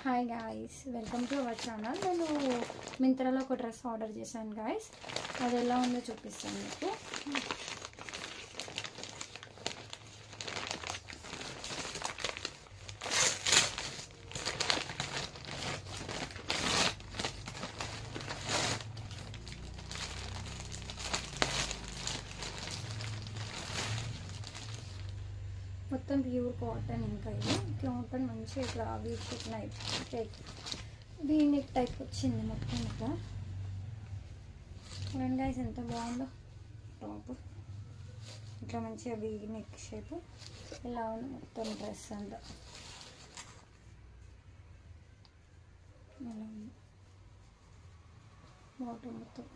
Hi guys, welcome to our channel. నేను మింత్రాలో ఒక dress order చేశాను గాయ్స్. అది ఎలా ఉందో చూపిస్తాను మీకు. మొత్తం ప్యూర్ కాటన్. ఇంకా ఇది కాటన్ మంచిగా ఇట్లా వీనెక్ టైప్ వచ్చింది మొత్తం. ఇట్లా చూడండి గైస్ ఎంత బాగుందో. టాప్ ఇట్లా మంచిగా వీనెక్ షేప్ ఇలా ఉంది మొత్తం డ్రెస్ అంతా. ఇలా ఉంది బాటమ్ మొత్తం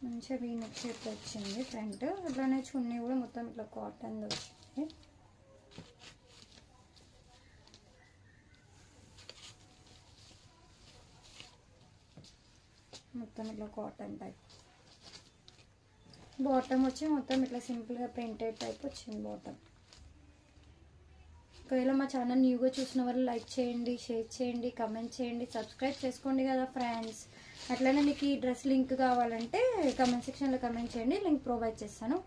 మంచిగా వీనెక్ షేప్ వచ్చింది ఫ్రంట్. అట్లానే చున్నీ కూడా మొత్తం ఇట్లా కాటన్ వచ్చింది. మొత్తం ఇట్లా కాటన్ టైప్. బాటమ్ వచ్చి మొత్తం ఇట్లా సింపుల్గా ప్రింటెడ్ టైప్ వచ్చింది బాటమ్. ఒకవేళ మా ఛానల్ న్యూగా చూసిన వాళ్ళు లైక్ చేయండి, షేర్ చేయండి, కమెంట్ చేయండి, సబ్స్క్రైబ్ చేసుకోండి కదా ఫ్రెండ్స్. అట్లనే మీకు ఈ డ్రెస్ లింక్ కావాలంటే కమెంట్ సెక్షన్లో కమెంట్ చేయండి, లింక్ ప్రొవైడ్ చేస్తాను.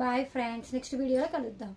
బాయ్ ఫ్రెండ్స్, నెక్స్ట్ వీడియోలో కలుద్దాం.